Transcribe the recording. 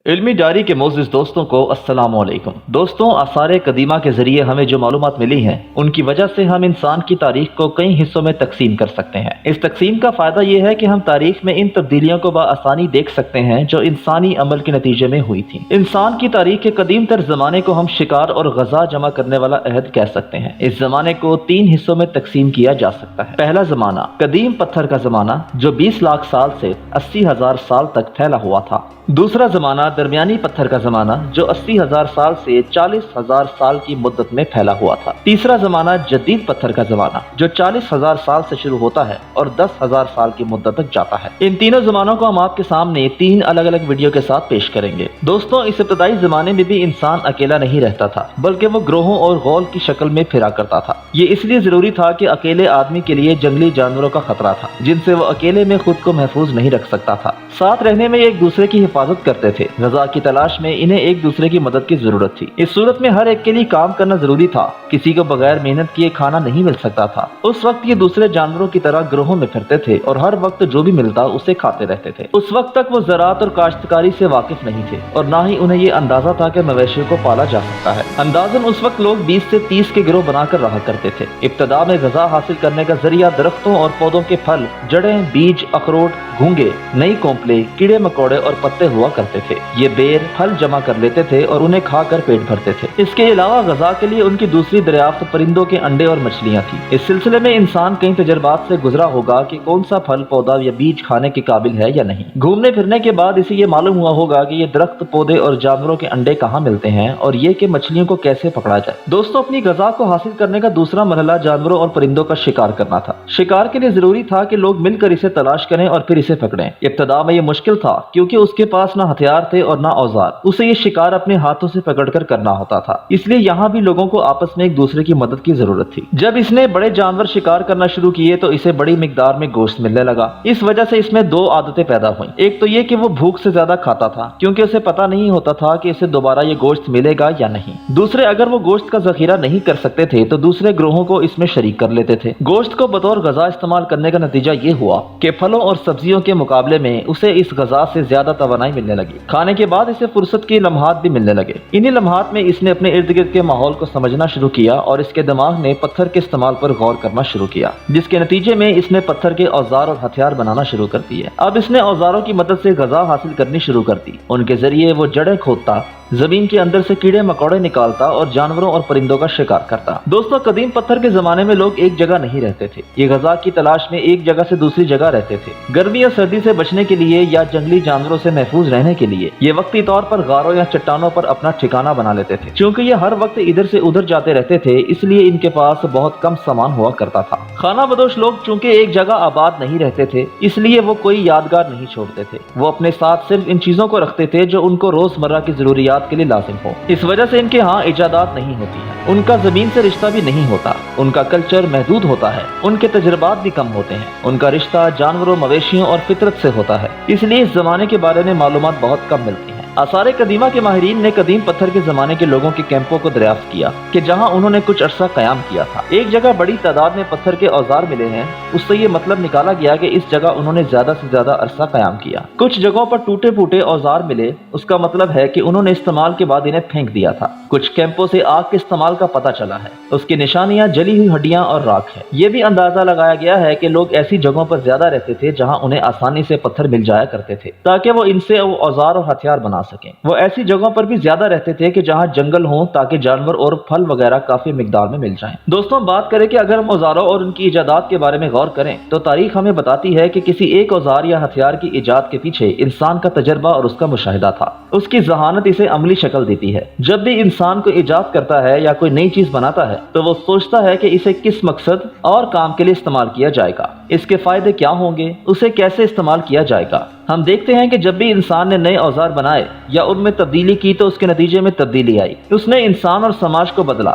علمی ڈائری کے معزز دوستوں کو السلام علیکم۔ دوستوں، آثار قدیمہ کے ذریعے ہمیں جو معلومات ملی ہیں ان کی وجہ سے ہم انسان کی تاریخ کو کئی حصوں میں تقسیم کر سکتے ہیں۔ اس تقسیم کا فائدہ یہ ہے کہ ہم تاریخ میں ان تبدیلیوں کو بآسانی دیکھ سکتے ہیں جو انسانی عمل کے نتیجے میں ہوئی تھیں۔ انسان کی تاریخ کے قدیم تر زمانے کو ہم شکار اور غذا جمع کرنے والا عہد کہہ سکتے ہیں۔ اس زمانے کو 3 حصوں میں تقسیم کیا جا سکتا ہے۔ پہلا زمانہ قدیم پتھر کا زمانہ جو 20 لاکھ سال سے 80,000 سال تک پھیلا ہوا تھا۔ دوسرا زمانہ درمیانی پتھر کا زمانہ جو 80,000 سال سے 40,000 سال کی مدت میں پھیلا ہوا تھا۔ تیسرا زمانہ جدید پتھر کا زمانہ جو 40,000 سال سے شروع ہوتا ہے اور 10,000 سال کی مدت تک جاتا ہے۔ ان تینوں زمانوں کو ہم آپ کے سامنے 3 الگ الگ ویڈیو کے ساتھ پیش کریں گے۔ دوستوں، اس ابتدائی زمانے میں بھی انسان اکیلا نہیں رہتا تھا بلکہ وہ گروہوں اور غول کی شکل میں پھرا کرتا تھا۔ یہ اس لیے ضروری تھا کہ اکیلے آدمی کے لیے جنگلی جانوروں کا خطرہ تھا جن سے وہ اکیلے میں خود کو محفوظ نہیں رکھ سکتا تھا۔ ساتھ رہنے میں ایک دوسرے کی حفاظت کرتے تھے۔ غذا کی تلاش میں انہیں ایک دوسرے کی مدد کی ضرورت تھی۔ اس صورت میں ہر ایک کے لیے کام کرنا ضروری تھا۔ کسی کو بغیر محنت کیے کھانا نہیں مل سکتا تھا۔ اس وقت یہ دوسرے جانوروں کی طرح گروہوں میں پھرتے تھے اور ہر وقت جو بھی ملتا اسے کھاتے رہتے تھے۔ اس وقت تک وہ زراعت اور کاشتکاری سے واقف نہیں تھے اور نہ ہی انہیں یہ اندازہ تھا کہ مویشیوں کو پالا جا سکتا ہے۔ اندازاً اس وقت لوگ 20 سے 30 کے گروہ بنا کر رہا کرتے تھے۔ ابتدا میں غذا حاصل کرنے کا ذریعہ درختوں اور پودوں کے پھل، جڑیں، بیج، اخروٹ، گھونگے، نئی کونپلے، کیڑے مکوڑے اور پتے ہوا کرتے تھے۔ یہ بیر پھل جمع کر لیتے تھے اور انہیں کھا کر پیٹ بھرتے تھے۔ اس کے علاوہ غذا کے لیے ان کی دوسری دریافت پرندوں کے انڈے اور مچھلیاں تھی۔ اس سلسلے میں انسان کئی تجربات سے گزرا ہوگا کہ کون سا پھل، پودا یا بیج کھانے کے قابل ہے یا نہیں۔ گھومنے پھرنے کے بعد اسے یہ معلوم ہوا ہوگا کہ یہ درخت، پودے اور جانوروں کے انڈے کہاں ملتے ہیں اور یہ کہ مچھلیوں کو کیسے پکڑا جائے۔ دوستوں، اپنی غذا کو حاصل کرنے کا دوسرا مرحلہ جانوروں اور پرندوں کا شکار کرنا تھا۔ شکار کے لیے ضروری تھا کہ لوگ مل کر اسے تلاش کریں اور پھر اسے پکڑیں۔ ابتدا میں یہ مشکل تھا کیونکہ اس کے پاس نہ ہتھیار تھے اور نہ اوزار۔ اسے یہ شکار اپنے ہاتھوں سے پکڑ کر کرنا ہوتا تھا، اس لیے یہاں بھی لوگوں کو آپس میں ایک دوسرے کی مدد کی ضرورت تھی۔ جب اس نے بڑے جانور شکار کرنا شروع کیے تو اسے بڑی مقدار میں گوشت ملنے لگا۔ اس وجہ سے اس میں 2 عادتیں پیدا ہوئیں۔ ایک تو یہ کہ وہ بھوک سے زیادہ کھاتا تھا کیونکہ اسے پتہ نہیں ہوتا تھا کہ اسے دوبارہ یہ گوشت ملے گا یا نہیں۔ دوسرے، اگر وہ گوشت کا ذخیرہ نہیں کر سکتے تھے تو دوسرے گروہوں کو اس میں شریک کر لیتے تھے۔ گوشت کو بطور غذا استعمال کرنے کا نتیجہ یہ ہوا کہ پھلوں اور سبزیوں کے مقابلے میں اسے اس غذا سے زیادہ توانائی ملنے لگی۔ کھانے کے بعد اسے فرصت کے لمحات بھی ملنے لگے۔ انہی لمحات میں اس نے اپنے ارد گرد کے ماحول کو سمجھنا شروع کیا اور اس کے دماغ نے پتھر کے استعمال پر غور کرنا شروع کیا، جس کے نتیجے میں اس نے پتھر کے اوزار اور ہتھیار بنانا شروع کر دیے۔ اب اس نے اوزاروں کی مدد سے غذا حاصل کرنی شروع کر دی۔ ان کے ذریعے وہ جڑیں کھودتا، زمین کے اندر سے کیڑے مکوڑے نکالتا اور جانوروں اور پرندوں کا شکار کرتا۔ دوستوں، قدیم پتھر کے زمانے میں لوگ ایک جگہ نہیں رہتے تھے۔ یہ غذا کی تلاش میں ایک جگہ سے دوسری جگہ رہتے تھے۔ گرمی یا سردی سے بچنے کے لیے یا جنگلی جانوروں سے محفوظ رہنے کے لیے یہ وقتی طور پر غاروں یا چٹانوں پر اپنا ٹھکانہ بنا لیتے تھے۔ چونکہ یہ ہر وقت ادھر سے ادھر جاتے رہتے تھے، اس لیے ان کے پاس بہت کم سامان ہوا کرتا تھا۔ خانہ بدوش لوگ چونکہ ایک جگہ آباد نہیں رہتے تھے، اس لیے وہ کوئی یادگار نہیں چھوڑتے تھے۔ وہ اپنے ساتھ صرف ان چیزوں کو رکھتے تھے جو ان کو روزمرہ کی ضروریات کے لیے لازم ہو۔ اس وجہ سے ان کے ہاں ایجادات نہیں ہوتی ہیں۔ ان کا زمین سے رشتہ بھی نہیں ہوتا۔ ان کا کلچر محدود ہوتا ہے۔ ان کے تجربات بھی کم ہوتے ہیں۔ ان کا رشتہ جانوروں، مویشیوں اور فطرت سے ہوتا ہے، اس لیے اس زمانے کے بارے میں معلومات بہت کم ملتی ہیں۔ آثار قدیمہ کے ماہرین نے قدیم پتھر کے زمانے کے لوگوں کے کیمپوں کو دریافت کیا کہ جہاں انہوں نے کچھ عرصہ قیام کیا تھا۔ ایک جگہ بڑی تعداد میں پتھر کے اوزار ملے ہیں، اس سے یہ مطلب نکالا گیا کہ اس جگہ انہوں نے زیادہ سے زیادہ عرصہ قیام کیا۔ کچھ جگہوں پر ٹوٹے پھوٹے اوزار ملے، اس کا مطلب ہے کہ انہوں نے استعمال کے بعد انہیں پھینک دیا تھا۔ کچھ کیمپوں سے آگ کے استعمال کا پتہ چلا ہے، اس کی نشانیاں جلی ہوئی ہڈیاں اور راکھ ہے۔ یہ بھی اندازہ لگایا گیا ہے کہ لوگ ایسی جگہوں پر زیادہ رہتے تھے جہاں انہیں آسانی سے پتھر مل جایا کرتے تھے تاکہ وہ ان سے اوزار اور ہتھیار بنا سکیں۔ وہ ایسی جگہوں پر بھی زیادہ رہتے تھے کہ جہاں جنگل ہوں تاکہ جانور اور پھل وغیرہ کافی مقدار میں مل جائیں۔ دوستوں، بات کریں کہ اگر ہم اوزاروں اور ان کی ایجادات کے بارے میں غور کریں تو تاریخ ہمیں بتاتی ہے کہ کسی ایک اوزار یا ہتھیار کی ایجاد کے پیچھے انسان کا تجربہ اور اس کا مشاہدہ تھا۔ اس کی ذہانت اسے عملی شکل دیتی ہے۔ جب بھی انسان کو ایجاد کرتا ہے یا کوئی نئی چیز بناتا ہے تو وہ سوچتا ہے کہ اسے کس مقصد اور کام کے لیے استعمال کیا جائے گا، اس کے فائدے کیا ہوں گے، اسے کیسے استعمال کیا جائے گا۔ ہم دیکھتے ہیں کہ جب بھی انسان نے نئے اوزار بنائے یا ان میں تبدیلی کی تو اس کے نتیجے میں تبدیلی آئی۔ اس نے انسان اور سماج کو بدلا۔